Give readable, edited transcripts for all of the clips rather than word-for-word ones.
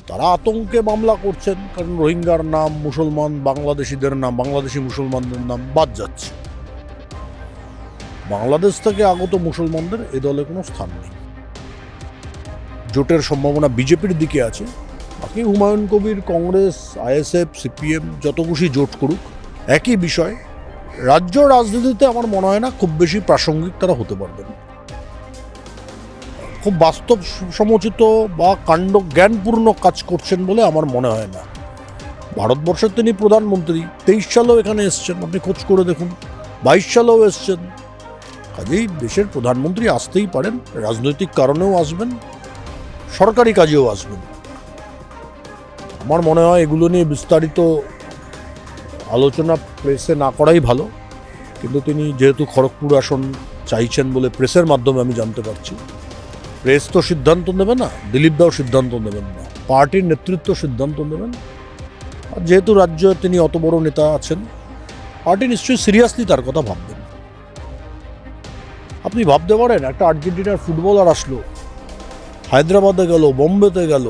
তারা আতঙ্কে মামলা করছেন, কারণ রোহিঙ্গার নাম, মুসলমান বাংলাদেশিদের নাম, বাংলাদেশি মুসলমানদের নাম বাদ যাচ্ছে। বাংলাদেশ থেকে আগত মুসলমানদের এ দলে কোনো স্থান নেই। জোটের সম্ভাবনা বিজেপির দিকে আছে। বাকি হুমায়ুন কবির, কংগ্রেস, আইএসএফ, সিপিএম যত খুশি জোট করুক, একই বিষয়। রাজ্য রাজনীতিতে আমার মনে হয় না খুব বেশি প্রাসঙ্গিক তারা হতে পারবেন। খুব বাস্তব সমচিত বা কাণ্ড জ্ঞানপূর্ণ কাজ করছেন বলে আমার মনে হয় না। ভারতবর্ষের তিনি প্রধানমন্ত্রী, 23 সালেও এখানে এসছেন, আপনি খোঁজ করে দেখুন, 22 সালেও এসছেন। কাজেই দেশের প্রধানমন্ত্রী আসতেই পারেন, রাজনৈতিক কারণেও আসবেন, সরকারি কাজেও আসবেন। আমার মনে হয় এগুলো নিয়ে বিস্তারিত আলোচনা প্রেসে না করাই ভালো। কিন্তু তিনি যেহেতু খড়গপুর আসন চাইছেন বলে প্রেসের মাধ্যমে আমি জানতে পারছি, প্রেস তো সিদ্ধান্ত নেবে না, দিলীপ দাও সিদ্ধান্ত নেবেন না, পার্টির নেতৃত্ব সিদ্ধান্ত নেবেন। আর যেহেতু রাজ্যে তিনি অত বড় নেতা আছেন, পার্টি নিশ্চয়ই সিরিয়াসলি তার কথা ভাববেন। আপনি ভাবতে পারেন একটা আর্জেন্টিনার ফুটবলার আসলো, হায়দ্রাবাদে গেল, বোম্বেতে গেল,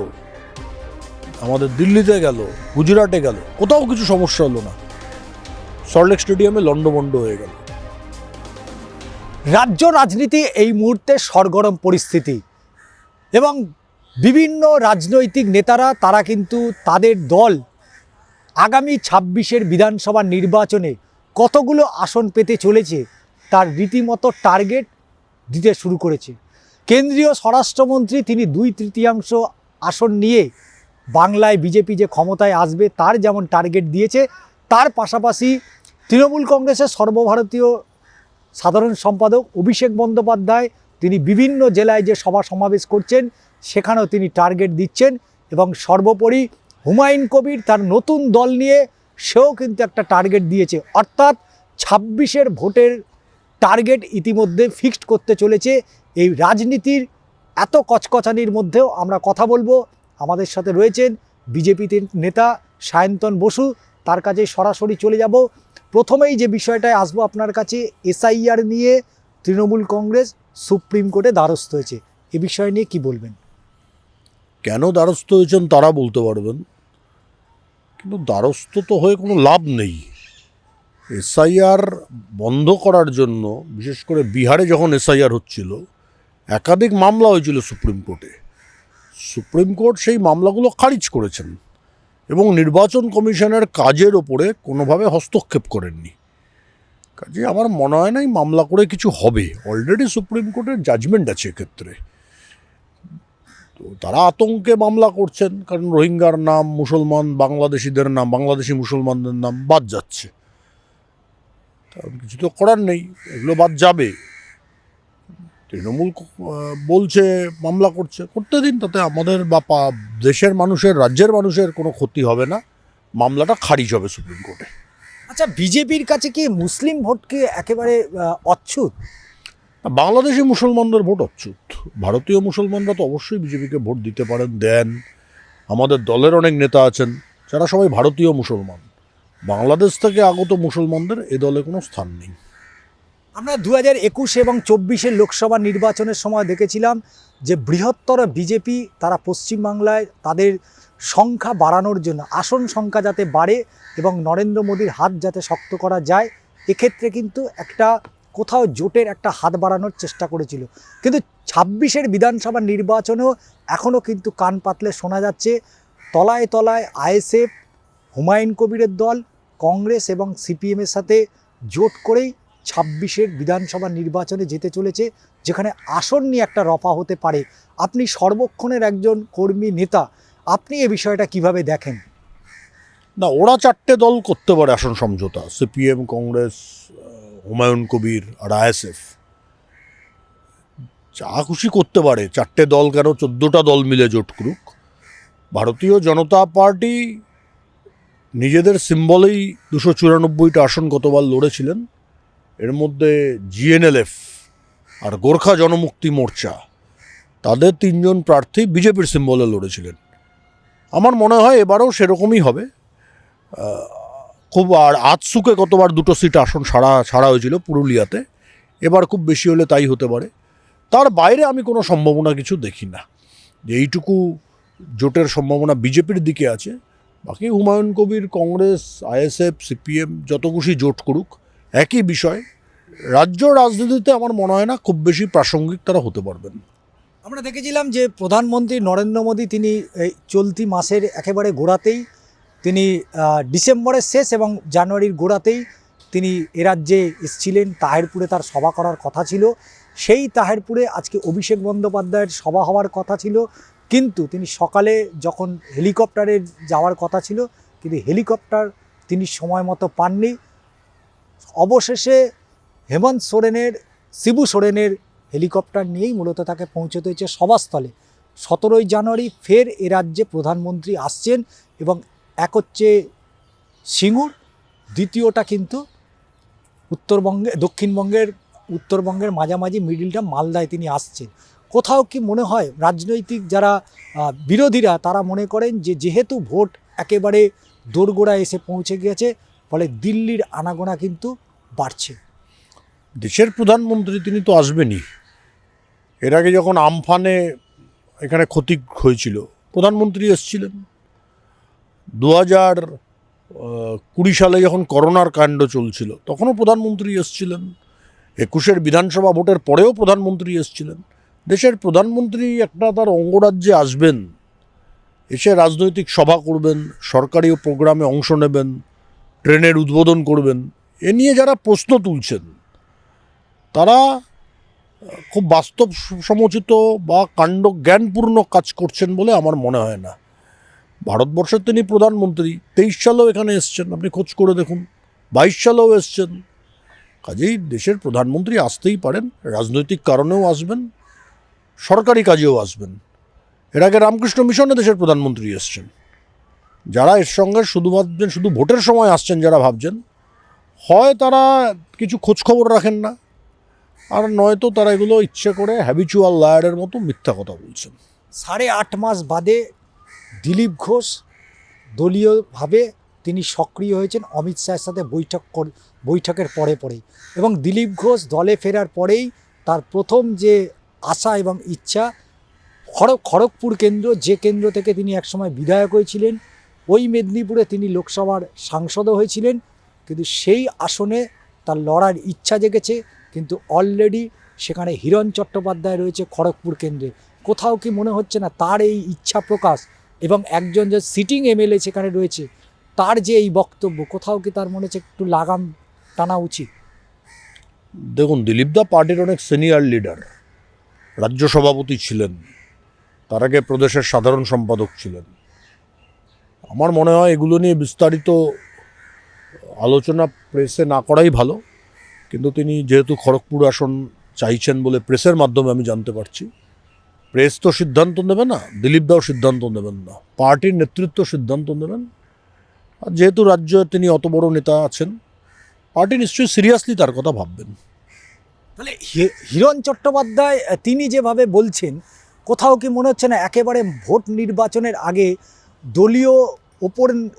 আমাদের দিল্লিতে গেল, গুজরাটে গেল, কোথাও কিছু সমস্যা হলো না, সল্টলেক স্টেডিয়ামে লন্ডভন্ড হয়ে গেল। রাজ্য রাজনীতি এই মুহূর্তে সরগরম পরিস্থিতি এবং বিভিন্ন রাজনৈতিক নেতারা তারা কিন্তু তাদের দল আগামী 26-এর বিধানসভা নির্বাচনে কতগুলো আসন পেতে চলেছে তার রীতিমতো টার্গেট দিতে শুরু করেছে। কেন্দ্রীয় স্বরাষ্ট্রমন্ত্রী তিনি 2/3 আসন নিয়ে বাংলায় বিজেপি যে ক্ষমতায় আসবে তার যেমন টার্গেট দিয়েছে, তার পাশাপাশি তৃণমূল কংগ্রেসের সর্বভারতীয় সাধারণ সম্পাদক অভিষেক বন্দ্যোপাধ্যায় তিনি বিভিন্ন জেলায় যে সভা সমাবেশ করছেন সেখানেও তিনি টার্গেট দিচ্ছেন। এবং সর্বোপরি হুমায়ুন কবির তার নতুন দল নিয়ে সেও কিন্তু একটা টার্গেট দিয়েছে। অর্থাৎ 26-এর ভোটের টার্গেট ইতিমধ্যে ফিক্সড করতে চলেছে। এই রাজনীতির এত কচকচানির মধ্যেও আমরা কথা বলবো। আমাদের সাথে রয়েছেন বিজেপি নেতা সায়ন্তন বসু, তার কাছে সরাসরি চলে যাব। প্রথমেই যে বিষয়টায় আসবো আপনার কাছে, এসআইআর নিয়ে তৃণমূল কংগ্রেস সুপ্রিম কোর্টে দ্বারস্থ হয়েছে, এ বিষয় নিয়ে কি বলবেন? কেন দ্বারস্থ হয়েছেন তারা বলতে পারবেন, কিন্তু দ্বারস্থ তো হয়ে কোনো লাভ নেই। এসআইআর বন্ধ করার জন্য, বিশেষ করে বিহারে যখন এসআইআর হচ্ছিল, একাধিক মামলা হয়েছিল সুপ্রিম কোর্টে। সুপ্রিম কোর্ট সেই মামলাগুলো খারিজ করেছেন এবং নির্বাচন কমিশনের কাজের ওপরে কোনোভাবে হস্তক্ষেপ করেননি। কাজে আমার মনে হয় না এই মামলা করে কিছু হবে। অলরেডি সুপ্রিম কোর্টের জাজমেন্ট আছে এক্ষেত্রে। তো তারা আতঙ্কে মামলা করছেন, কারণ রোহিঙ্গার নাম, মুসলমান বাংলাদেশিদের নাম, বাংলাদেশি মুসলমানদের নাম বাদ যাচ্ছে। কারণ কিছু তো করার নেই, এগুলো বাদ যাবে। তৃণমূল বলছে মামলা করতে দিন, তাতে আমাদের বা দেশের মানুষের, রাজ্যের মানুষের কোনো ক্ষতি হবে না, মামলাটা খারিজ হবে সুপ্রিম কোর্টে। আচ্ছা, বিজেপির কাছে কি মুসলিম ভোটকে একেবারে অচ্ছুত? বাংলাদেশি মুসলমানদের ভোট অচ্যুত। ভারতীয় মুসলমানরা তো অবশ্যই বিজেপিকে ভোট দিতে পারেন, দেন। আমাদের দলের অনেক নেতা আছেন যারা সবাই ভারতীয় মুসলমান। বাংলাদেশ থেকে আগত মুসলমানদের এ দলে কোনো স্থান নেই। আমরা 2021 এবং 24-এর লোকসভা নির্বাচনের সময় দেখেছিলাম যে বৃহত্তর বিজেপি তারা পশ্চিমবাংলায় তাদের সংখ্যা বাড়ানোর জন্য, আসন সংখ্যা যাতে বাড়ে এবং নরেন্দ্র মোদীর হাত যাতে শক্ত করা যায়, এক্ষেত্রে কিন্তু একটা কোথাও জোটের একটা হাত বাড়ানোর চেষ্টা করেছিল। কিন্তু 26-এর বিধানসভা নির্বাচনেও এখনও কিন্তু কান পাতলে শোনা যাচ্ছে তলায় তলায় আইএসএফ, হুমায়ুন কবিরের দল, কংগ্রেস এবং সিপিএমের সাথে জোট করেই 26-এর বিধানসভা নির্বাচনে যেতে চলেছে, যেখানে আসন নিয়ে একটা রফা হতে পারে। আপনি সর্বক্ষণের একজন কর্মী নেতা, আপনি এ বিষয়টা কিভাবে দেখেন? না, ওরা 4টে দল করতে পারে আসন সমঝোতা, সিপিএম, কংগ্রেস, হুমায়ুন কবির আর আইএসএফ। যা খুশি করতে পারে, 4টে দল কেন, 14টা দল মিলে জোট করুক। ভারতীয় জনতা পার্টি নিজেদের সিম্বলেই 294টা আসন গতবার লড়েছিলেন। এর মধ্যে জিএনএলএফ আর গোর্খা জনমুক্তি মোর্চা, তাদের 3 জন প্রার্থী বিজেপির সিম্বলে লড়েছিলেন। আমার মনে হয় এবারেও সেরকমই হবে। খুব আর আজসুকে গতবার 2টো সিট আসন ছাড়া হয়েছিল পুরুলিয়াতে, এবার খুব বেশি হলে তাই হতে পারে। তার বাইরে আমি কোনো সম্ভাবনা কিছু দেখি না যে এইটুকু জোটের সম্ভাবনা বিজেপির দিকে আছে। বাকি হুমায়ুন কবির, কংগ্রেস, আইএসএফ, সিপিএম যত খুশি জোট করুক, একই বিষয়। রাজ্য রাজনীতিতে আমার মনে হয় না খুব বেশি প্রাসঙ্গিক তারা হতে পারবেন। আমরা দেখেছিলাম যে প্রধানমন্ত্রী নরেন্দ্র মোদী তিনি এই চলতি মাসের একেবারে গোড়াতেই তিনি ডিসেম্বরের শেষ এবং জানুয়ারির গোড়াতেই তিনি এ রাজ্যে এসেছিলেন। তাহেরপুরে তার সভা করার কথা ছিল। সেই তাহেরপুরে আজকে অভিষেক বন্দ্যোপাধ্যায়ের সভা হওয়ার কথা ছিল, কিন্তু তিনি সকালে যখন হেলিকপ্টারে যাওয়ার কথা ছিল, কিন্তু হেলিকপ্টার তিনি সময় মতো পাননি। অবশেষে হেমন্ত সোরেনের, শিবু সোরেনের হেলিকপ্টার নিয়েই মূলত তাকে পৌঁছতে হয়েছে সভাস্থলে। 17ই জানুয়ারি ফের এ রাজ্যে প্রধানমন্ত্রী আসছেন এবং এক হচ্ছে সিঙ্গুর, দ্বিতীয়টা কিন্তু উত্তরবঙ্গের মাঝামাঝি মিডিলটা মালদায় তিনি আসছেন। কোথাও কি মনে হয় রাজনৈতিক যারা বিরোধীরা তারা মনে করেন যে যেহেতু ভোট একেবারে দোরগোড়ায় এসে পৌঁছে গিয়েছে, ফলে দিল্লির আনাগোনা কিন্তু বাড়ছে? দেশের প্রধানমন্ত্রী তিনি তো আসবেনই। এর আগে যখন আমফানে এখানে ক্ষতি হয়েছিল প্রধানমন্ত্রী এসেছিলেন। 2020 সালে যখন করোনার কাণ্ড চলছিল তখনও প্রধানমন্ত্রী এসেছিলেন। 21-এর বিধানসভা ভোটের পরেও প্রধানমন্ত্রী এসেছিলেন। দেশের প্রধানমন্ত্রী একটা তার অঙ্গরাজ্যে আসবেন, এসে রাজনৈতিক সভা করবেন, সরকারি প্রোগ্রামে অংশ নেবেন, ট্রেনের উদ্বোধন করবেন, এ নিয়ে যারা প্রশ্ন তুলছেন তারা খুব বাস্তব সমচিত বা কাণ্ড জ্ঞানপূর্ণ কাজ করছেন বলে আমার মনে হয় না। ভারতবর্ষের তিনি প্রধানমন্ত্রী, 23 সালেও এখানে এসছেন, আপনি খোঁজ করে দেখুন, 22 সালেও এসছেন। কাজেই দেশের প্রধানমন্ত্রী আসতেই পারেন, রাজনৈতিক কারণেও আসবেন, সরকারি কাজেও আসবেন। এর আগে রামকৃষ্ণ মিশনে দেশের প্রধানমন্ত্রী এসছেন। যারা এর সঙ্গে শুধু ভাবছেন শুধু ভোটের সময় আসছেন, যারা ভাবছেন, হয় তারা কিছু খোঁজখবর রাখেন না, আর নয়তো তারা এগুলো ইচ্ছে করে হ্যাবিচুয়াল লায়ারের মতো মিথ্যা কথা বলছেন। 8.5 মাস বাদে দিলীপ ঘোষ দলীয়ভাবে তিনি সক্রিয় হয়েছেন অমিত শাহের সাথে বৈঠকের পরেই, এবং দিলীপ ঘোষ দলে ফেরার পরেই তার প্রথম যে আশা এবং ইচ্ছা খড়গপুর কেন্দ্র, যে কেন্দ্র থেকে তিনি একসময় বিধায়ক হয়েছিলেন, ওই মেদিনীপুরে তিনি লোকসভার সাংসদও হয়েছিলেন, কিন্তু সেই আসনে তার লড়ার ইচ্ছা জেগেছে। কিন্তু অলরেডি সেখানে হিরণ চট্টোপাধ্যায় রয়েছে খড়গপুর কেন্দ্রে। কোথাও কি মনে হচ্ছে না তার এই ইচ্ছা প্রকাশ এবং একজন যে সিটিং এমএলএ সেখানে রয়েছে তার যে এই বক্তব্য, কোথাও কি তার মনে হচ্ছে একটু লাগাম টানা উচিত? দেখুন, দিলীপ দা পার্টির অনেক সিনিয়র লিডার, রাজ্য সভাপতি ছিলেন, তার আগে প্রদেশের সাধারণ সম্পাদক ছিলেন। আমার মনে হয় এগুলো নিয়ে বিস্তারিত আলোচনা প্রেসে না করাই ভালো। কিন্তু তিনি যেহেতু খড়গপুর আসন চাইছেন বলে প্রেসের মাধ্যমে আমি জানতে পারছি, প্রেস তো সিদ্ধান্ত নেবে না, দিলীপ দাও সিদ্ধান্ত নেবেন না, পার্টির নেতৃত্ব সিদ্ধান্ত নেবেন। আর যেহেতু রাজ্যে তিনি অত বড় নেতা আছেন, পার্টি নিশ্চয়ই সিরিয়াসলি তার কথা ভাববেন। তাহলে হিরণ চট্টোপাধ্যায় তিনি যেভাবে বলছেন, কোথাও কি মনে হচ্ছে না একেবারে ভোট নির্বাচনের আগে দলীয়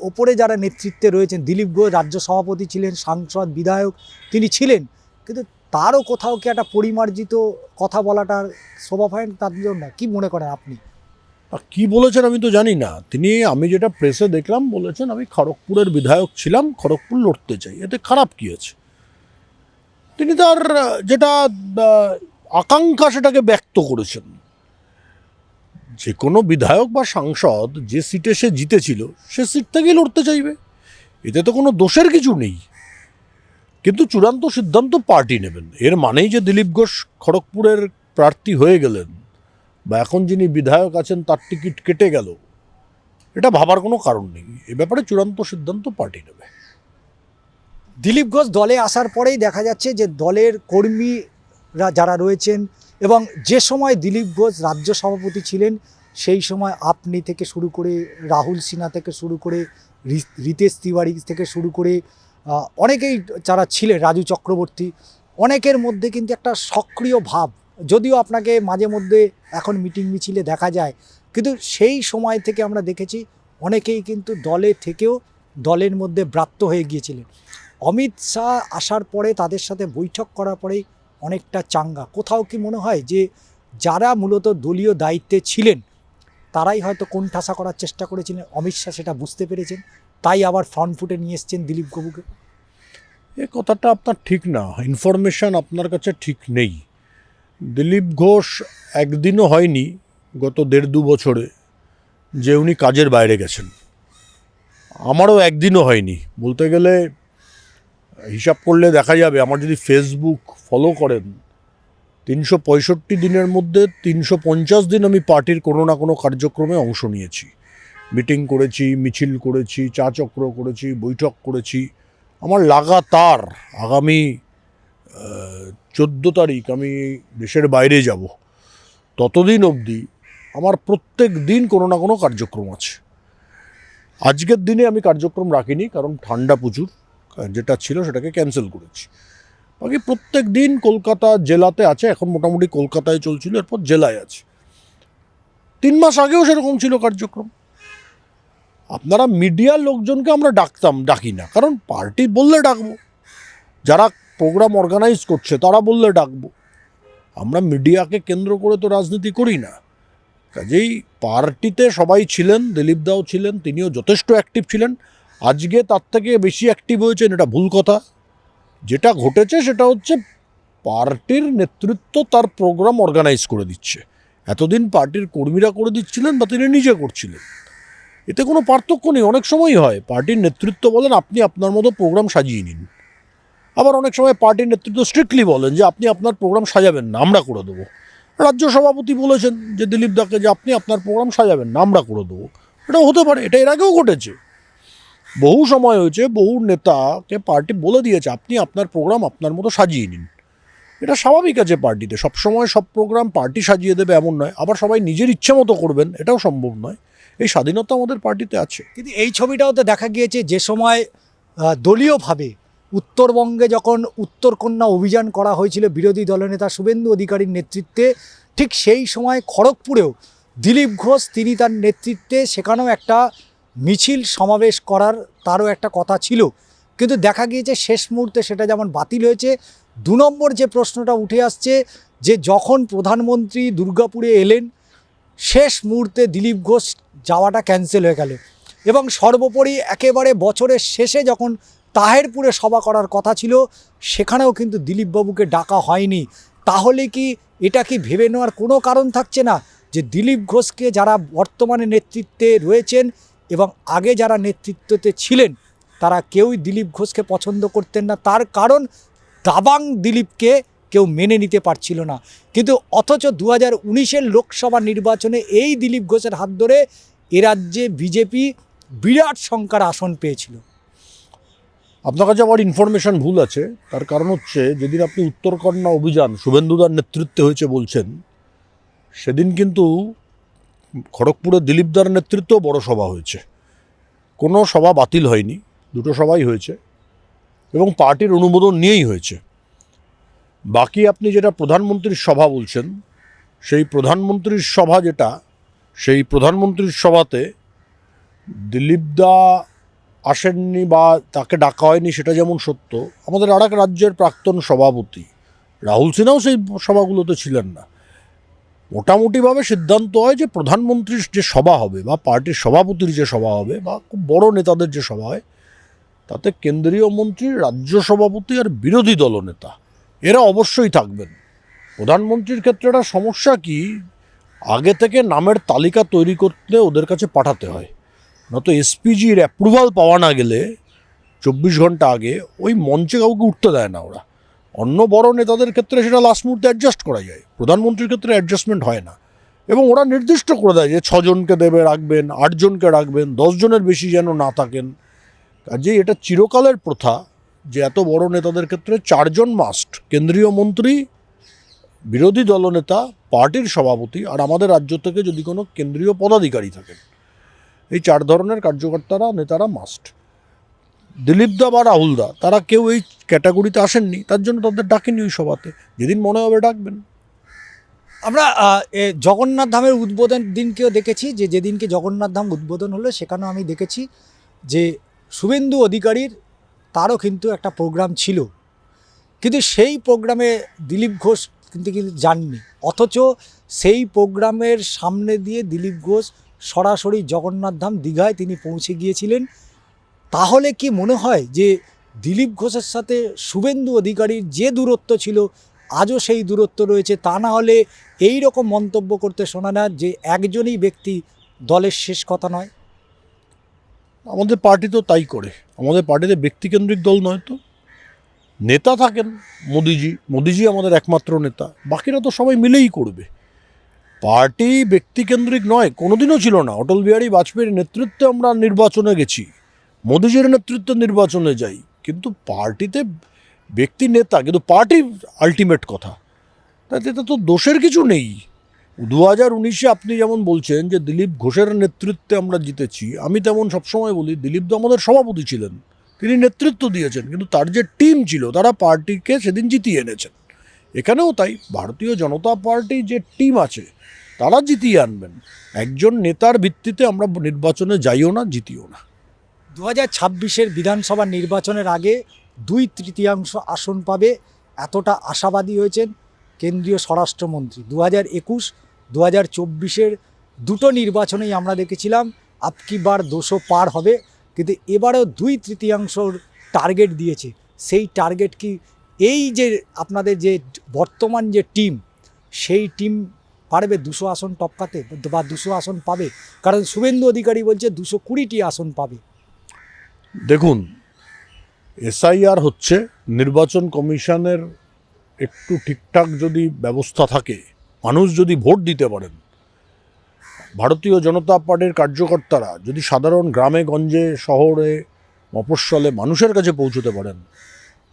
ওপরে যারা নেতৃত্বে রয়েছেন, দিলীপ ঘোষ রাজ্য সভাপতি ছিলেন, সাংসদ, বিধায়ক তিনি ছিলেন, কিন্তু তারও কোথাও কি একটা পরিমার্জিত কথা বলাটার শোভা পায় তার জন্য? কি মনে করেন আপনি? আর কী বলেছেন আমি তো জানি না। তিনি, আমি যেটা প্রেসে দেখলাম, বলেছেন আমি খড়গপুরের বিধায়ক ছিলাম, খড়গপুর লড়তে চাই, এতে খারাপ কী আছে? তিনি তার যেটা আকাঙ্ক্ষা সেটাকে ব্যক্ত করেছেন। যে কোনো বিধায়ক বা সাংসদ যে সিটে সে জিতেছিল সে সিট থেকেই লড়তে চাইবে, এতে তো কোনো দোষের কিছু নেই। কিন্তু চূড়ান্ত সিদ্ধান্ত পার্টি নেবেন। এর মানেই যে দিলীপ ঘোষ খড়গপুরের প্রার্থী হয়ে গেলেন বা এখন যিনি বিধায়ক আছেন তার টিকিট কেটে গেল, এটা ভাবার কোনো কারণ নেই। এ ব্যাপারে চূড়ান্ত সিদ্ধান্ত পার্টি নেবে। দিলীপ ঘোষ দলে আসার পরেই দেখা যাচ্ছে যে দলের কর্মীরা যারা রয়েছেন, এবং যে সময় দিলীপ ঘোষ রাজ্য সভাপতি ছিলেন সেই সময় আপনি থেকে শুরু করে রাহুল সিনহা থেকে শুরু করে রিতেশ তিওয়ারি থেকে শুরু করে অনেকেই যারা ছিলেন, রাজু চক্রবর্তী, অনেকের মধ্যে কিন্তু একটা সক্রিয় ভাব, যদিও আপনাকে মাঝে মধ্যে এখন মিটিং মিছিলে দেখা যায়, কিন্তু সেই সময় থেকে আমরা দেখেছি অনেকেই কিন্তু দলে থেকেও দলের মধ্যে ব্রাত্য হয়ে গিয়েছিলেন। অমিত শাহ আসার পরে তাদের সাথে বৈঠক করার পরেই অনেকটা চাঙ্গা। কোথাও কি মনে হয় যে যারা মূলত দলীয় দায়িত্বে ছিলেন তারাই হয়তো কোণঠাসা করার চেষ্টা করেছিলেন, অমিত শাহ সেটা বুঝতে পেরেছেন, তাই আবার ফ্রন্ট ফুটে নিয়ে এসছেন দিলীপ বাবুকে। এ কথাটা আপনার ঠিক না, ইনফরমেশন আপনার কাছে ঠিক নেই। দিলীপ ঘোষ একদিনও হয়নি গত 1.5-2 বছরে যে উনি কাজের বাইরে গেছেন। আমারও একদিনও হয়নি, বলতে গেলে হিসাব করলে দেখা যাবে, আমার যদি ফেসবুক ফলো করেন 365 দিনের মধ্যে 350 দিন আমি পার্টির কোনো না কোনো কার্যক্রমে অংশ নিয়েছি। মিটিং করেছি, মিছিল করেছি, চা চক্র করেছি, বৈঠক করেছি। আমার লাগাতার আগামী 14 তারিখ আমি দেশের বাইরে যাব, ততদিন অবধি আমার প্রত্যেক দিন কোনো না কোনো কার্যক্রম আছে। আজকের দিনে আমি কার্যক্রম রাখিনি, কারণ ঠান্ডা প্রচুর, যেটা ছিল সেটাকে ক্যান্সেল করেছি। বাকি প্রত্যেক দিন কলকাতা জেলাতে আছে, এখন মোটামুটি কলকাতায় চলছিল, এরপর জেলায় আছে। 3 মাস আগেও সেরকম ছিল কার্যক্রম। আপনারা মিডিয়ার লোকজনকে আমরা ডাকি না, কারণ পার্টি বললে ডাকবো, যারা প্রোগ্রাম অর্গানাইজ করছে তারা বললে ডাকবো। আমরা মিডিয়াকে কেন্দ্র করে তো রাজনীতি করি না। কাজেই পার্টিতে সবাই ছিলেন, দিলীপ দাও ছিলেন, তিনিও যথেষ্ট অ্যাক্টিভ ছিলেন। আজকে তার থেকে বেশি অ্যাক্টিভ হয়েছেন, এটা ভুল কথা। যেটা ঘটেছে সেটা হচ্ছে পার্টির নেতৃত্ব তার প্রোগ্রাম অর্গানাইজ করে দিচ্ছে। এতদিন পার্টির কর্মীরা করে দিচ্ছিলেন বা তিনি নিজে করছিলেন, এতে কোনো পার্থক্য নেই। অনেক সময়ই হয় পার্টির নেতৃত্ব বলেন আপনি আপনার মতো প্রোগ্রাম সাজিয়ে নিন, আবার অনেক সময় পার্টির নেতৃত্ব স্ট্রিক্টলি বলেন যে আপনি আপনার প্রোগ্রাম সাজাবেন না, আমরা করে দেবো। রাজ্য সভাপতি বলেছেন যে দিলীপ দাকে যে আপনি আপনার প্রোগ্রাম সাজাবেন না, আমরা করে দেবো। এটা হতে পারে, এটা এর আগেও ঘটেছে, বহু সময় হয়েছে। বহু নেতাকে পার্টি বলে দিয়েছে আপনি আপনার প্রোগ্রাম আপনার মতো সাজিয়ে নিন। এটা স্বাভাবিক আছে, পার্টিতে সবসময় সব প্রোগ্রাম পার্টি সাজিয়ে দেবে এমন নয়, আবার সবাই নিজের ইচ্ছে মতো করবেন এটাও সম্ভব নয়। এই স্বাধীনতা আমাদের পার্টিতে আছে। কিন্তু এই ছবিটাও তো দেখা গিয়েছে যে সময় দলীয়ভাবে উত্তরবঙ্গে যখন উত্তরকন্যা অভিযান করা হয়েছিল বিরোধী দলনেতা শুভেন্দু অধিকারীর নেতৃত্বে, ঠিক সেই সময় খড়গপুরেও দিলীপ ঘোষ তিনি তার নেতৃত্বে সেখানেও একটা মিছিল সমাবেশ করার তারও একটা কথা ছিল। কিন্তু দেখা গিয়েছে শেষ মুহূর্তে সেটা যেমন বাতিল হয়েছে। 2 নম্বর যে প্রশ্নটা উঠে আসছে যে যখন প্রধানমন্ত্রী দুর্গাপুরে এলেন, শেষ মুহূর্তে দিলীপ ঘোষ যাওয়াটা ক্যান্সেল হয়ে গেল। এবং সর্বোপরি একেবারে বছরের শেষে যখন তাহেরপুরে সভা করার কথা ছিল, সেখানেও কিন্তু দিলীপবাবুকে ডাকা হয়নি। তাহলে কি এটা কি ভেবে নেওয়ার কোনো কারণ থাকছে না যে দিলীপ ঘোষকে যারা বর্তমানে নেতৃত্বে রয়েছেন এবং আগে যারা নেতৃত্বতে ছিলেন তারা কেউই দিলীপ ঘোষকে পছন্দ করতেন না, তার কারণ দাবাং দিলীপকে কেউ মেনে নিতে পারছিল না। কিন্তু অথচ 2019-এর লোকসভা নির্বাচনে এই দিলীপ ঘোষের হাত ধরে এ রাজ্যে বিজেপি বিরাট সংখ্যার আসন পেয়েছিল। আপনার কাছে আমার ইনফরমেশন ভুল আছে। তার কারণ হচ্ছে যেদিন আপনি উত্তরকন্যা অভিযান শুভেন্দুদার নেতৃত্বে হয়েছে বলছেন, সেদিন কিন্তু খড়গপুরে দিলীপদার নেতৃত্বেও বড় সভা হয়েছে। কোনো সভা বাতিল হয়নি, 2টো সভাই হয়েছে এবং পার্টির অনুমোদন নিয়েই হয়েছে। বাকি আপনি যেটা প্রধানমন্ত্রীর সভা বলছেন, সেই প্রধানমন্ত্রীর সভা যেটা, সেই প্রধানমন্ত্রীর সভাতে দিলীপদা আসেননি বা তাকে ডাকা হয়নি সেটা যেমন সত্য, আমাদের আর এক রাজ্যের প্রাক্তন সভাপতি রাহুল সিনহাও সেই সভাগুলোতে ছিলেন না। মোটামুটিভাবে সিদ্ধান্ত হয় যে প্রধানমন্ত্রীর যে সভা হবে বা পার্টির সভাপতির যে সভা হবে বা খুব বড় নেতাদের যে সভা হয়, তাতে কেন্দ্রীয় মন্ত্রী, রাজ্য সভাপতি আর বিরোধী দলনেতা এরা অবশ্যই থাকবেন। প্রধানমন্ত্রীর ক্ষেত্রে একটা সমস্যা কি, আগে থেকে নামের তালিকা তৈরি করতে ওদের কাছে পাঠাতে হয়, নয়তো এসপিজির অ্যাপ্রুভাল পাওয়া না গেলে 24 ঘন্টা আগে ওই মঞ্চে কাউকে উঠতে দেয় না ওরা। অন্য বড় নেতাদের ক্ষেত্রে সেটা লাস্ট মুহূর্তে অ্যাডজাস্ট করা যায়, প্রধানমন্ত্রীর ক্ষেত্রে অ্যাডজাস্টমেন্ট হয় না। এবং ওরা নির্দিষ্ট করে দেয় যে 6 জনকে দেবে রাখবেন, 8 জনকে রাখবেন, 10 জনের বেশি যেন না থাকেন। কাজেই এটা চিরকালের প্রথা যে এত বড় নেতাদের ক্ষেত্রে 4 জন মাস্ট, কেন্দ্রীয় মন্ত্রী, বিরোধী দলনেতা, পার্টির সভাপতি আর আমাদের রাজ্য থেকে যদি কোনো কেন্দ্রীয় পদাধিকারী থাকেন, এই 4 ধরনের কার্যকর্তারা, নেতারা মাস্ট। দিলীপদা বা রাহুলদা তারা কেউ এই ক্যাটাগরিতে আসেননি, তার জন্য তাদের ডাকেনি ওই সভাতে। যেদিন মনে হবে ডাকবেন। আমরা জগন্নাথ ধামের উদ্বোধন দিনকেও দেখেছি, যে যেদিনকে জগন্নাথ ধাম উদ্বোধন হলো সেখানেও আমি দেখেছি যে শুভেন্দু অধিকারীর তারও কিন্তু একটা প্রোগ্রাম ছিল, কিন্তু সেই প্রোগ্রামে দিলীপ ঘোষ কিন্তু যাননি, অথচ সেই প্রোগ্রামের সামনে দিয়ে দিলীপ ঘোষ সরাসরি জগন্নাথ ধাম দীঘায় তিনি পৌঁছে গিয়েছিলেন। তাহলে কি মনে হয় যে দিলীপ ঘোষের সাথে শুভেন্দু অধিকারীর যে দূরত্ব ছিল আজও সেই দূরত্ব রয়েছে? তা না হলে এই রকম মন্তব্য করতে শোনা না যে একজনই ব্যক্তি দলের শেষ কথা নয়। আমাদের পার্টি তো তাই করে, আমাদের পার্টিতে ব্যক্তিকেন্দ্রিক দল নয় তো, নেতা থাকেন মোদিজি আমাদের একমাত্র নেতা, বাকিরা তো সবাই মিলেই করবে। পার্টি ব্যক্তিকেন্দ্রিক নয়, কোনোদিনও ছিল না। অটল বিহারী বাজপেয়ীর নেতৃত্বে আমরা নির্বাচনে গেছি, মোদিজির নেতৃত্বে নির্বাচনে যাই, কিন্তু পার্টিতে ব্যক্তি নেতা, কিন্তু পার্টি আলটিমেট কথা। তাই এতে তো দোষের কিছু নেই। 2019-এ আপনি যেমন বলছেন যে দিলীপ ঘোষের নেতৃত্বে আমরা জিতেছি, আমি তেমন সবসময় বলি দিলীপ তো আমাদের সভাপতি ছিলেন, তিনি নেতৃত্ব দিয়েছেন, কিন্তু তার যে টিম ছিল তারা পার্টিকে সেদিন জিতিয়ে এনেছেন। এখানেও তাই, ভারতীয় জনতা পার্টি যে টিম আছে তারা জিতিয়ে আনবেন। একজন নেতার ভিত্তিতে আমরা নির্বাচনে যাইও না, জিতিও না। 2026-এর বিধানসভা নির্বাচনের আগে 2/3 আসন পাবে, এতটা আশাবাদী হয়েছেন কেন্দ্রীয় স্বরাষ্ট্রমন্ত্রী। 2021, 2024-এর দুটো নির্বাচনেই আমরা দেখেছিলাম আপকি বার 200 পার হবে, কিন্তু এবারেও 2/3 টার্গেট দিয়েছে। সেই টার্গেট কি এই যে আপনাদের যে বর্তমান যে টিম, সেই টিম পারবে 200 আসন টপকাতে বা 200 আসন পাবে? কারণ শুভেন্দু অধিকারী বলছে 220টি আসন পাবে। দেখুন, এসআইআর হচ্ছে, নির্বাচন কমিশনের একটু ঠিকঠাক যদি ব্যবস্থা থাকে, মানুষ যদি ভোট দিতে পারেন, ভারতীয় জনতা পার্টির কার্যকর্তারা যদি সাধারণ গ্রামে গঞ্জে শহরে মফস্বলে মানুষের কাছে পৌঁছতে পারেন,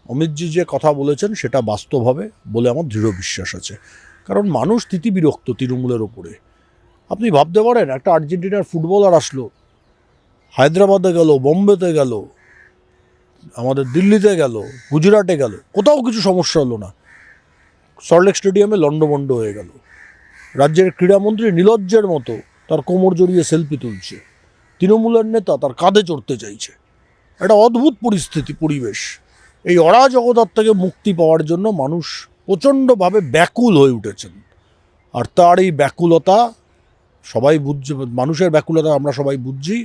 অমিতজি যে কথা বলেছেন সেটা বাস্তব হবে বলে আমার দৃঢ় বিশ্বাস আছে। কারণ মানুষ তিতিবিরক্ত তৃণমূলের ওপরে। আপনি ভাবতে পারেন, একটা আর্জেন্টিনার ফুটবলার আসলো, হায়দ্রাবাদে গেল, বোম্বেতে গেল, আমাদের দিল্লিতে গেল, গুজরাটে গেল, কোথাও কিছু সমস্যা হলো না, সল্টলেক স্টেডিয়ামে লন্ডভন্ড হয়ে গেল। রাজ্যের ক্রীড়ামন্ত্রী নির্লজ্জের মতো তার কোমর জড়িয়ে সেলফি তুলছে, তৃণমূলের নেতা তার কাঁধে চড়তে চাইছে। একটা অদ্ভুত পরিবেশ। এই অরাজকতার থেকে মুক্তি পাওয়ার জন্য মানুষ প্রচণ্ডভাবে ব্যাকুল হয়ে উঠেছেন। আর তার এই ব্যাকুলতা সবাই বুঝছে, মানুষের ব্যাকুলতা আমরা সবাই বুঝছি।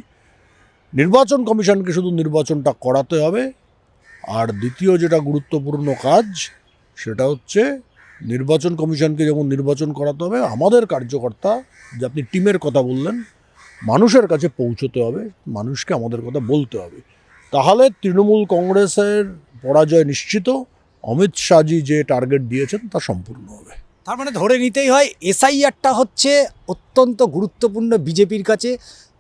নির্বাচন কমিশনকে শুধু নির্বাচনটা করাতে হবে। আর দ্বিতীয় যেটা গুরুত্বপূর্ণ কাজ, সেটা হচ্ছে নির্বাচন কমিশনকে যেমন নির্বাচন করাতে হবে, আমাদের কার্যকর্তা, যে আপনি টিমের কথা বললেন, মানুষের কাছে পৌঁছতে হবে, মানুষকে আমাদের কথা বলতে হবে। তাহলে তৃণমূল কংগ্রেসের পরাজয় নিশ্চিত। অমিত শাহজি যে টার্গেট দিয়েছেন তা সম্পূর্ণ হবে। তার মানে ধরে নিতেই হয় এসআইআরটা হচ্ছে অত্যন্ত গুরুত্বপূর্ণ বিজেপির কাছে।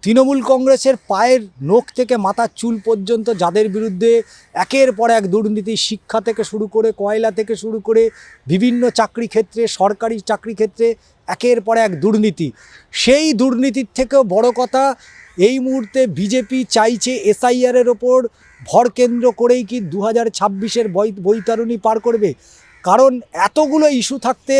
তৃণমূল কংগ্রেসের পায়ের নখ থেকে মাথার চুল পর্যন্ত যাদের বিরুদ্ধে একের পর এক দুর্নীতি, শিক্ষা থেকে শুরু করে, কয়লা থেকে শুরু করে বিভিন্ন চাকরি ক্ষেত্রে, সরকারি চাকরি ক্ষেত্রে একের পর এক দুর্নীতি, সেই দুর্নীতির থেকেও বড় কথা এই মুহূর্তে বিজেপি চাইছে এসআইআরের ওপর ভর কেন্দ্র করেই কি 2026-এর বৈতরণী পার করবে। কারণ এতগুলো ইস্যু থাকতে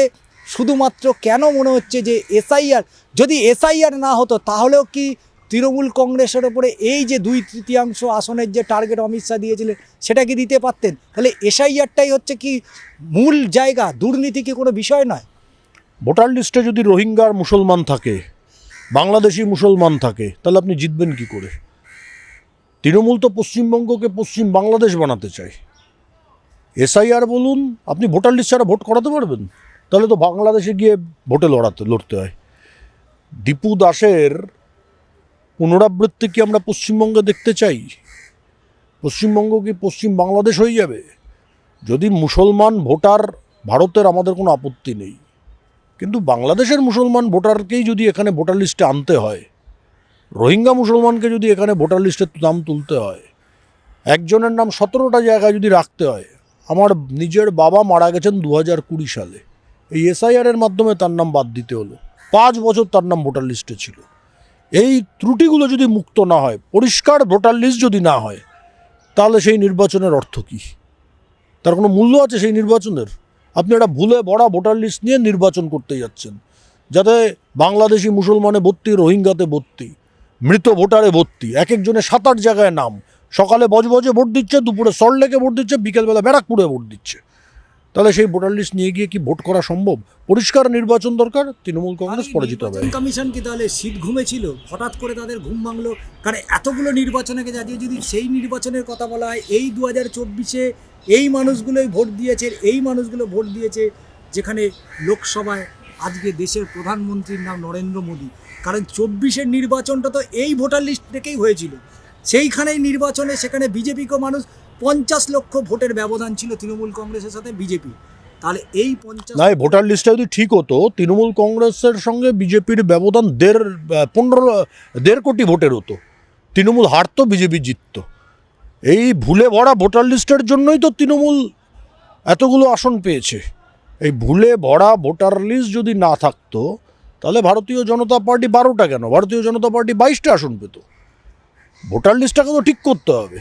শুধুমাত্র কেন মনে হচ্ছে যে এসআইআর, যদি এসআইআর না হতো তাহলেও কি তৃণমূল কংগ্রেসের ওপরে এই যে 2/3 আসনের যে টার্গেট অমিত শাহ দিয়েছিলেন সেটা কি দিতে পারতেন? তাহলে এসআইআরটাই হচ্ছে কি মূল জায়গা, দুর্নীতি কি কোনো বিষয় নয়? ভোটার লিস্টে যদি রোহিঙ্গার মুসলমান থাকে, বাংলাদেশি মুসলমান থাকে, তাহলে আপনি জিতবেন কি করে? তৃণমূল তো পশ্চিমবঙ্গকে পশ্চিম বাংলাদেশ বানাতে চায়। এসআইআর বলুন, আপনি ভোটার লিস্ট ছাড়া ভোট করাতে পারবেন? তাহলে তো বাংলাদেশে গিয়ে ভোটে লড়তে হয়। দীপু দাসের পুনরাবৃত্তি কি আমরা পশ্চিমবঙ্গে দেখতে চাই? পশ্চিমবঙ্গ কি পশ্চিম বাংলাদেশ হয়ে যাবে? যদি মুসলমান ভোটার ভারতের, আমাদের কোনো আপত্তি নেই, কিন্তু বাংলাদেশের মুসলমান ভোটারকেই যদি এখানে ভোটার লিস্টে আনতে হয়, রোহিঙ্গা মুসলমানকে যদি এখানে ভোটার লিস্টে নাম তুলতে হয়, একজনের নাম 17টা জায়গায় যদি রাখতে হয়, আমার নিজের বাবা মারা গেছেন 2020 সালে, এই এসআইআরের মাধ্যমে তার নাম বাদ দিতে হলো। 5 বছর তার নাম ভোটার লিস্টে ছিল। এই ত্রুটিগুলো যদি মুক্ত না হয়, পরিষ্কার ভোটার লিস্ট যদি না হয়, তাহলে সেই নির্বাচনের অর্থ কী? তার কোনো মূল্য আছে সেই নির্বাচনের? আপনি একটা ভুলে ভরা ভোটার লিস্ট নিয়ে নির্বাচন করতে যাচ্ছেন, যাতে বাংলাদেশি মুসলমানে ভর্তি, রোহিঙ্গাতে ভর্তি, মৃত ভোটারে ভর্তি, এক একজনের 7-8 জায়গায় নাম। সকালে বজবজে ভোট দিচ্ছে, দুপুরে সল্টলেকে ভোট দিচ্ছে, বিকেলবেলা ব্যারাকপুরে ভোট দিচ্ছে। তাহলে সেই ভোটার লিস্ট নিয়ে গিয়ে কি ভোট করা সম্ভব? পরিষ্কার নির্বাচন দরকার, তৃণমূল কংগ্রেস পরাজিত হবে। নির্বাচন কমিশন কি তাহলে শীত ঘুমেছিল? হঠাৎ করে তাদের ঘুম ভাঙলো? কারণ এতগুলো নির্বাচনকে জাতীয় যদি সেই নির্বাচনের কথা বলা হয়, এই 2024-এ এই মানুষগুলোই ভোট দিয়েছে, এই মানুষগুলো ভোট দিয়েছে যেখানে লোকসভায় আজকে দেশের প্রধানমন্ত্রীর নাম নরেন্দ্র মোদী। কারণ 24-এর নির্বাচনটা তো এই ভোটার লিস্ট থেকেই হয়েছিল। সেইখানেই নির্বাচনে সেখানে বিজেপিকেও মানুষ 50 লক্ষ ভোটের ব্যবধান ছিল তৃণমূল কংগ্রেসের সাথে বিজেপি। তাহলে এই 50 না, এই ভোটার লিস্টটা যদি ঠিক হতো, তৃণমূল কংগ্রেসের সঙ্গে বিজেপির ব্যবধান 1.5 কোটি ভোটের হতো। তৃণমূল হারতো, বিজেপি জিততো। এই ভুলে ভরা ভোটার লিস্টের জন্যই তো তৃণমূল এতগুলো আসন পেয়েছে। এই ভুলে ভরা ভোটার লিস্ট যদি না থাকতো, তাহলে ভারতীয় জনতা পার্টি 12টা কেন, ভারতীয় জনতা পার্টি 22টা আসন পেত। ভোটার লিস্টটাকে তো ঠিক করতে হবে।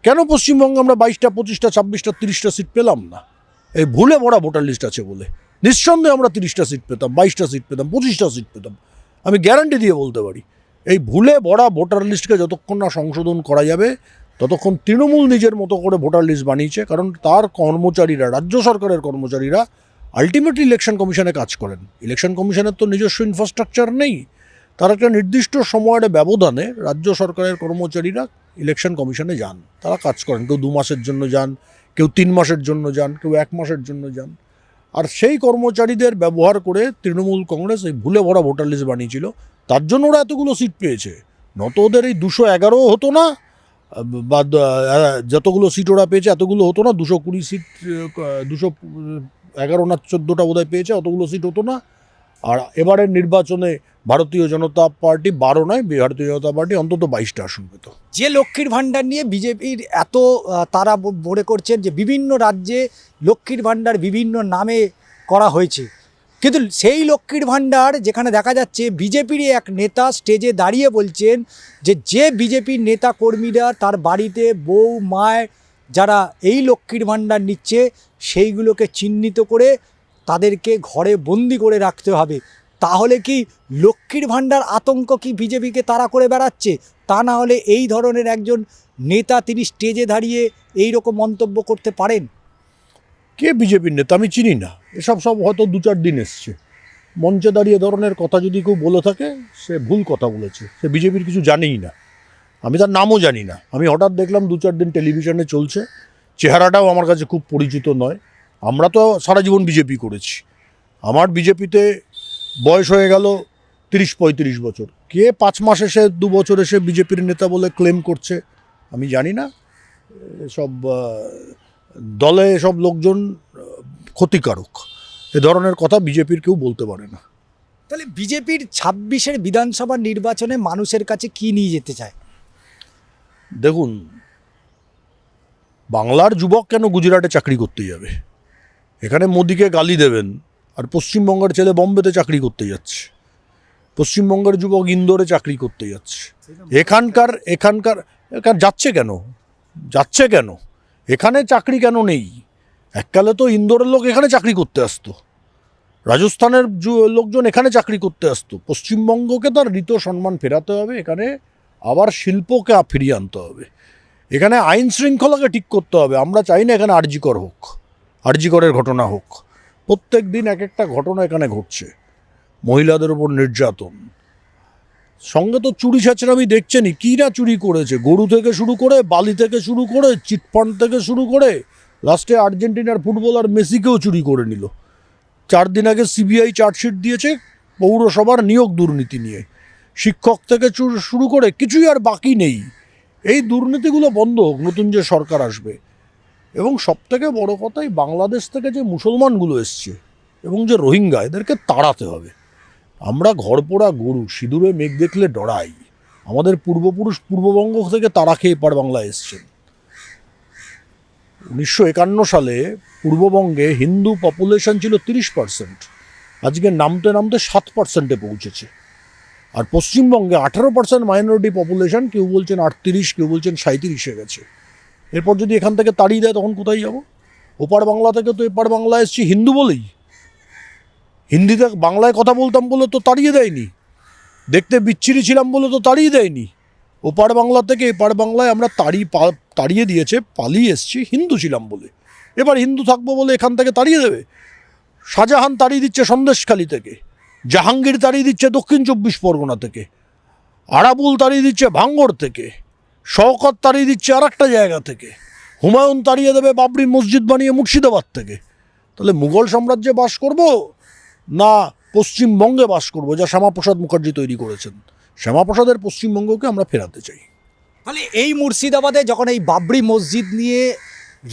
কেন পশ্চিমবঙ্গে আমরা 22টা, 25টা, 26টা, 30টা সিট পেলাম না? এই ভুলে ভরা ভোটার লিস্ট আছে বলে। নিঃসন্দেহে আমরা 30টা সিট পেতাম, 22টা সিট পেতাম, 25টা সিট পেতাম। আমি গ্যারান্টি দিয়ে বলতে পারি। এই ভুলে ভরা ভোটার লিস্টকে যতক্ষণ না সংশোধন করা যাবে, ততক্ষণ তৃণমূল নিজের মতো করে ভোটার লিস্ট বানিয়েছে। কারণ তার কর্মচারীরা, রাজ্য সরকারের কর্মচারীরা আলটিমেটলি ইলেকশন কমিশনে কাজ করেন। ইলেকশন কমিশনের তো নিজস্ব ইনফ্রাস্ট্রাকচার নেই। তার একটা নির্দিষ্ট সময়ের ব্যবধানে রাজ্য সরকারের কর্মচারীরা ইলেকশন কমিশনে যান, তারা কাজ করেন। কেউ 2 মাসের জন্য যান, কেউ 3 মাসের জন্য যান, কেউ 1 মাসের জন্য যান। আর সেই কর্মচারীদের ব্যবহার করে তৃণমূল কংগ্রেস এই ভুলে ভরা ভোটার লিস্ট বানিয়েছিল। তার জন্য ওরা এতগুলো সিট পেয়েছে। নত ওদের এই 211 হতো না, বা যতগুলো সিট ওরা পেয়েছে এতগুলো হতো না। 220 সিট, 211 না 14টা বোধহয় পেয়েছে, অতগুলো সিট হতো না। আর এবারের নির্বাচনে ভারতীয় জনতা পার্টি 12 নয়, ভারতীয় জনতা পার্টি অন্তত 22টা আসন পেত। যে লক্ষ্মীর ভাণ্ডার নিয়ে বিজেপির এত তারা মনে করছেন যে বিভিন্ন রাজ্যে লক্ষ্মীর ভাণ্ডার বিভিন্ন নামে করা হয়েছে, কিন্তু সেই লক্ষ্মীর ভাণ্ডার যেখানে দেখা যাচ্ছে বিজেপিরই এক নেতা স্টেজে দাঁড়িয়ে বলছেন যে বিজেপির নেতা কর্মীরা তার বাড়িতে বউ মায়ের যারা এই লক্ষ্মীর ভাণ্ডার নিচ্ছে সেইগুলোকে চিহ্নিত করে তাদেরকে ঘরে বন্দি করে রাখতে হবে। তাহলে কি লক্ষ্মীর ভাণ্ডার আতঙ্ক কি বিজেপিকে তাড়া করে বেড়াচ্ছে? তা না হলে এই ধরনের একজন নেতা তিনি স্টেজে দাঁড়িয়ে এই রকম মন্তব্য করতে পারেন? কে বিজেপির নেতা? আমি চিনি না। এসব হয়তো 2-4 দিন এসছে। মঞ্চে দাঁড়িয়ে ধরনের কথা যদি কেউ বলে থাকে, সে ভুল কথা বলেছে। সে বিজেপির কিছু জানেই না। আমি তার নামও জানি না। আমি হঠাৎ দেখলাম 2-4 দিন টেলিভিশনে চলছে। চেহারাটাও আমার কাছে খুব পরিচিত নয়। আমরা তো সারা জীবন বিজেপি করেছি। আমার বিজেপিতে বয়স হয়ে গেল 30-35 বছর। কে 5 মাস এসে 2 বছর এসে বিজেপির নেতা বলে ক্লেম করছে আমি জানি না। সব দলে এসব লোকজন ক্ষতিকারক। এ ধরনের কথা বিজেপির কেউ বলতে পারে না। তাহলে বিজেপির 26-এর বিধানসভা নির্বাচনে মানুষের কাছে কি নিয়ে যেতে চায়? দেখুন, বাংলার যুবক কেন গুজরাটে চাকরি করতে যাবে? এখানে মোদিকে গালি দেবেন, আর পশ্চিমবঙ্গের ছেলে বম্বেতে চাকরি করতে যাচ্ছে। পশ্চিমবঙ্গের যুবক ইন্দোরে চাকরি করতে যাচ্ছে। এখানকার যাচ্ছে কেন? এখানে চাকরি কেন নেই? এককালে তো ইন্দোরের লোক এখানে চাকরি করতে আসতো, রাজস্থানের লোকজন এখানে চাকরি করতে আসতো। পশ্চিমবঙ্গকে তার ঋত সম্মান ফেরাতে হবে। এখানে আবার শিল্পকে ফিরিয়ে আনতে হবে। এখানে আইন শৃঙ্খলাকে ঠিক করতে হবে। আমরা চাই না এখানে আরজিকর হোক, আরজিকরের ঘটনা হোক। প্রত্যেক দিন এক একটা ঘটনা এখানে ঘটছে। মহিলাদের উপর নির্যাতন, সঙ্গে তো চুরি ছাচড়ামি দেখছেনই। কী না চুরি করেছে, গরু থেকে শুরু করে, বালি থেকে শুরু করে, চিটফান্ড থেকে শুরু করে, লাস্টে আর্জেন্টিনার ফুটবলার মেসিকেও চুরি করে নিল। 4 দিন আগে সিবিআই চার্জশিট দিয়েছে পৌরসভার নিয়োগ দুর্নীতি নিয়ে। শিক্ষক থেকে শুরু করে কিছুই আর বাকি নেই। এই দুর্নীতিগুলো বন্ধ হোক, নতুন যে সরকার আসবে। এবং সবথেকে বড় কথাই বাংলাদেশ থেকে যে মুসলমানগুলো এসছে এবং যে রোহিঙ্গা, এদেরকে তাড়াতে হবে। আমরা ঘরপোড়া গরু, সিঁদুরে মেঘ দেখলে ডরাই। আমাদের পূর্বপুরুষ পূর্ববঙ্গ থেকে তারা খেয়ে এপার বাংলায় এসছেন। 1951 সালে পূর্ববঙ্গে হিন্দু পপুলেশন ছিল 30%, আজকে নামতে নামতে 7%-এ পৌঁছেছে। আর পশ্চিমবঙ্গে 18% মাইনরিটি পপুলেশন, কেউ বলছেন 38, কেউ বলছেন 37-এ গেছে। এরপর যদি এখান থেকে তাড়িয়ে দেয় তখন কোথায় যাব? ওপার বাংলা থেকে তো এপার বাংলা এসছি হিন্দু বলেই। হিন্দিতে বাংলায় কথা বলতাম বলে তো তাড়িয়ে দেয়নি। দেখতে বিচ্ছিরি ছিলাম বলে তো তাড়িয়ে দেয়নি। ওপার বাংলা থেকে এপার বাংলায় আমরা তাড়িয়ে দিয়েছে, পালিয়ে এসছি হিন্দু ছিলাম বলে। এবার হিন্দু থাকবো বলে এখান থেকে তাড়িয়ে দেবে? শাহজাহান তাড়িয়ে দিচ্ছে সন্দেশখালী থেকে, জাহাঙ্গীর তাড়িয়ে দিচ্ছে দক্ষিণ 24 পরগনা থেকে, আরাবুল তাড়িয়ে দিচ্ছে ভাঙ্গড় থেকে, শওকত তাড়িয়ে দিচ্ছে আর একটা জায়গা থেকে, হুমায়ুন তাড়িয়ে দেবে বাবরি মসজিদ বানিয়ে মুর্শিদাবাদ থেকে। তাহলে মুঘল সাম্রাজ্যে বাস করব না পশ্চিমবঙ্গে বাস করব, যা শ্যামাপ্রসাদ মুখার্জি তৈরি করেছেন? শ্যামাপ্রসাদের পশ্চিমবঙ্গকে আমরা ফেরাতে চাই। তাহলে এই মুর্শিদাবাদে যখন এই বাবরি মসজিদ নিয়ে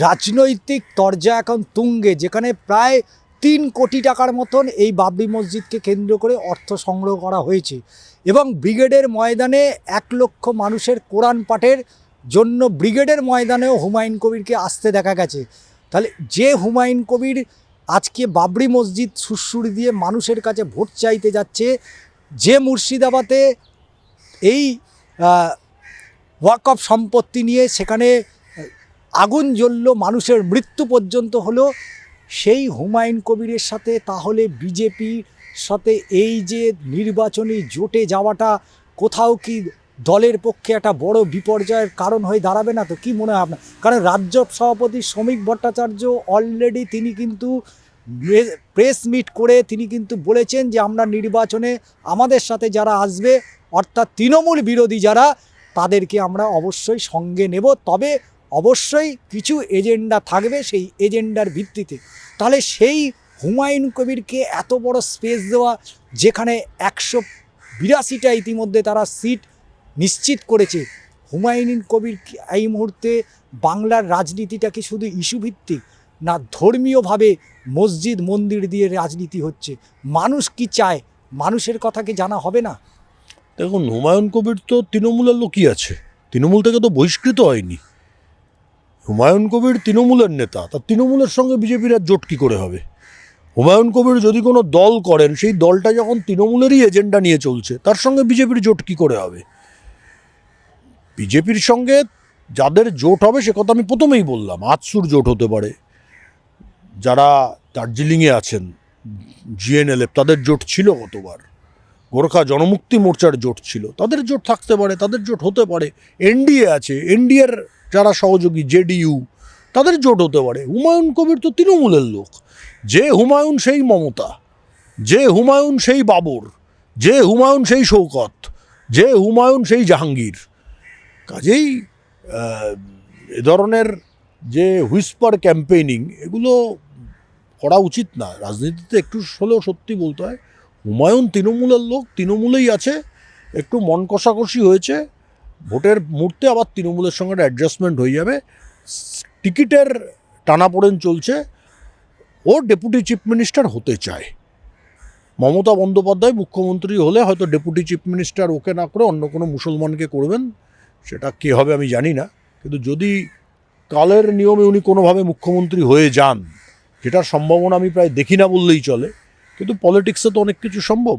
রাজনৈতিক তরজা এখন তুঙ্গে, যেখানে প্রায় 3 কোটি টাকার মতন এই বাবরি মসজিদকে কেন্দ্র করে অর্থ সংগ্রহ করা হয়েছে, এবং ব্রিগেডের ময়দানে 1 লক্ষ মানুষের কোরআন পাঠের জন্য ব্রিগেডের ময়দানেও হুমায়ুন কবিরকে আসতে দেখা গেছে। তাহলে যে হুমায়ুন কবির আজকে বাবরি মসজিদ সুরসুরি দিয়ে মানুষের কাছে ভোট চাইতে যাচ্ছে, যে মুর্শিদাবাদে এই ওয়াকফ সম্পত্তি নিয়ে সেখানে আগুন জ্বলল, মানুষের মৃত্যু পর্যন্ত হলো, সেই হুমায়ুন কবিরের সাথে তাহলে বিজেপির সাথে এই যে নির্বাচনী জোটে যাওয়াটা কোথাও কি দলের পক্ষে একটা বড় বিপর্যয়ের কারণ হয়ে দাঁড়াবে না? তো কি মনে হয় আপনার? কারণ রাজ্য সভাপতি শ্রমিক ভট্টাচার্য অলরেডি তিনি কিন্তু প্রেস মিট করে তিনি কিন্তু বলেছেন যে আমরা নির্বাচনে আমাদের সাথে যারা আসবে, অর্থাৎ তৃণমূল বিরোধী যারা, তাদেরকে আমরা অবশ্যই সঙ্গে নেব, তবে অবশ্যই কিছু এজেন্ডা থাকবে, সেই এজেন্ডার ভিত্তিতে। তাহলে সেই হুমায়ুন কবিরকে এত বড় স্পেস দেওয়া, যেখানে 182টা ইতিমধ্যে তারা সিট নিশ্চিত করেছে, হুমায়ুন কবির এই মুহূর্তে বাংলার রাজনীতিটা কি শুধু ইস্যু ভিত্তিক, না ধর্মীয়ভাবে মসজিদ মন্দির দিয়ে রাজনীতি হচ্ছে? মানুষ কি চায়, মানুষের কথা কি জানা হবে না? দেখুন, হুমায়ুন কবির তো তৃণমূলের লোকই আছে, তৃণমূল থেকে তো বহিষ্কৃত হয়নি। হুমায়ুন কবির তৃণমূলের নেতা, তা তৃণমূলের সঙ্গে বিজেপির আর জোট কী করে হবে? হুমায়ুন কবির যদি কোনো দল করেন, সেই দলটা যখন তৃণমূলেরই এজেন্ডা নিয়ে চলছে, তার সঙ্গে বিজেপির জোট কী করে হবে? বিজেপির সঙ্গে যাদের জোট হবে সে কথা আমি প্রথমেই বললাম। আজসুর জোট হতে পারে, যারা দার্জিলিংয়ে আছেন জিএনএলএফ, তাদের জোট ছিল গতবার। গোর্খা জনমুক্তি মোর্চার জোট ছিল, তাদের জোট থাকতে পারে, তাদের জোট হতে পারে। এনডিএ আছে, এনডিএর যারা সহযোগী জেডিইউ, তাদের জোট হতে পারে। হুমায়ুন কবির তো তৃণমূলের লোক। যে হুমায়ুন সেই মমতা, যে হুমায়ুন সেই বাবর, যে হুমায়ুন সেই শওকত, যে হুমায়ুন সেই জাহাঙ্গীর। কাজেই এ ধরনের যে হুইসপার ক্যাম্পেইনিং, এগুলো করা উচিত না। রাজনীতিতে একটু হলেও সত্যি বলতে হয়। হুমায়ুন তৃণমূলের লোক, তৃণমূলেই আছে, একটু মন কষাকষি হয়েছে, ভোটের মুহূর্তে আবার তৃণমূলের সঙ্গে একটা অ্যাডজাস্টমেন্ট হয়ে যাবে। টিকিটের টানাপোড়েন চলছে। ও ডেপুটি চিফ মিনিস্টার হতে চায়। মমতা বন্দ্যোপাধ্যায় মুখ্যমন্ত্রী হলে হয়তো ডেপুটি চিফ মিনিস্টার ওকে না করে অন্য কোনো মুসলমানকে করবেন, সেটা কে হবে আমি জানি না। কিন্তু যদি কালের নিয়মে উনি কোনোভাবে মুখ্যমন্ত্রী হয়ে যান, যেটার সম্ভাবনা আমি প্রায় দেখি না বললেই চলে, কিন্তু পলিটিক্সে তো অনেক কিছু সম্ভব,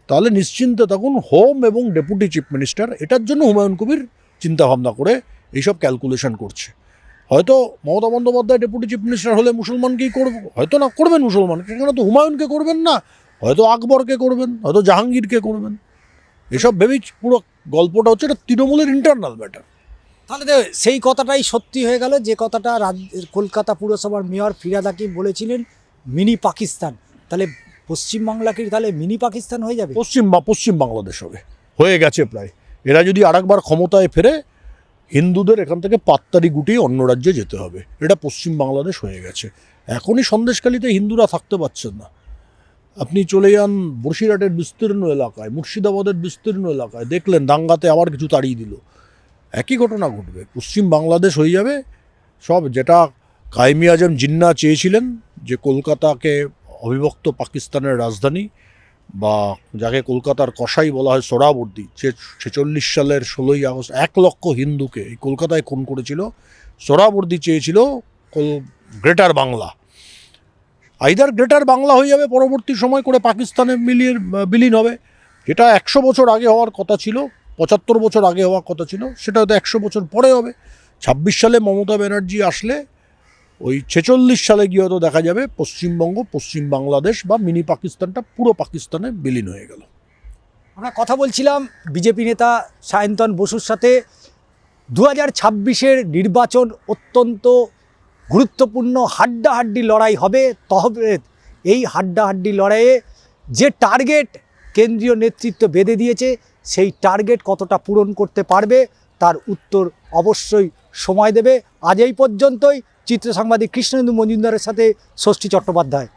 তাহলে নিশ্চিন্তে থাকুন, হোম এবং ডেপুটি চিফ মিনিস্টার, এটার জন্য হুমায়ুন কবির চিন্তাভাবনা করে এইসব ক্যালকুলেশন করছে। হয়তো Mamata Bandyopadhyay deputy chief minister হলে মুসলমানকেই করব, হয়তো না করবেন মুসলমানকে, সেখানে তো হুমায়ুনকে করবেন না, হয়তো আকবরকে করবেন, হয়তো জাহাঙ্গীরকে করবেন। এসব ভেবেই পুরো গল্পটা হচ্ছে, এটা তৃণমূলের ইন্টারনাল ম্যাটার। তাহলে তো সেই কথাটাই সত্যি হয়ে গেল, যে কথাটা কলকাতা পুরসভার মেয়র ফিরহাদ হাকিম বলেছিলেন, মিনি পাকিস্তান। তাহলে পশ্চিমবাংলাকে তাহলে মিনি পাকিস্তান হয়ে যাবে? পশ্চিম বাংলাদেশ হবে, হয়ে গেছে প্রায়। এরা যদি আরেকবার ক্ষমতায় ফেরে, হিন্দুদের এখান থেকে পাত্তারি গুটিয়ে অন্য রাজ্যে যেতে হবে। এটা পশ্চিম বাংলাদেশ হয়ে গেছে। এখনই সন্দেশখালীতে হিন্দুরা থাকতে পারছেন না। আপনি চলে যান বসিরহাটের বিস্তীর্ণ এলাকায়, মুর্শিদাবাদের বিস্তীর্ণ এলাকায়, দেখলেন দাঙ্গাতে আবার কিছু তাড়িয়ে দিল। একই ঘটনা ঘটবে, পশ্চিম বাংলাদেশ হয়ে যাবে সব। যেটা কায়েমি আজম জিন্না চেয়েছিলেন, যে কলকাতাকে অবিভক্ত পাকিস্তানের রাজধানী, বা যাকে কলকাতার কসাই বলা হয় সোহরাওয়ার্দী, যে 46 সালের 16ই আগস্ট 1 লক্ষ হিন্দুকে এই কলকাতায় খুন করেছিল, সোহরাওয়ার্দী চেয়েছিল greater Bangla. Either greater Bangla হয়ে যাবে পরবর্তী সময় করে পাকিস্তানে বিলীন হবে, যেটা 100 বছর আগে হওয়ার কথা ছিল, 75 বছর আগে হওয়ার কথা ছিল, সেটা হয়তো 100 বছর পরে হবে। 26 সালে মমতা ব্যানার্জি আসলে ওই 46 সালে গিয়ে হয়তো দেখা যাবে পশ্চিমবঙ্গ, পশ্চিম বাংলাদেশ বা মিনি পাকিস্তানটা পুরো পাকিস্তানে বিলীন হয়ে গেল। আমরা কথা বলছিলাম বিজেপি নেতা সায়ন্তন বসুর সাথে। 2026-এর নির্বাচন অত্যন্ত গুরুত্বপূর্ণ হাড্ডাহাড্ডি লড়াই হবে। তবে এই হাড্ডাহাড্ডি লড়াইয়ে যে টার্গেট কেন্দ্রীয় নেতৃত্ব বেঁধে দিয়েছে, সেই টার্গেট কতটা পূরণ করতে পারবে তার উত্তর অবশ্যই সময় দেবে। আজ এই পর্যন্তই। চিত্র সাংবাদিক কৃষ্ণেন্দু মজুমদারের সাথে ষষ্ঠী চট্টোপাধ্যায়।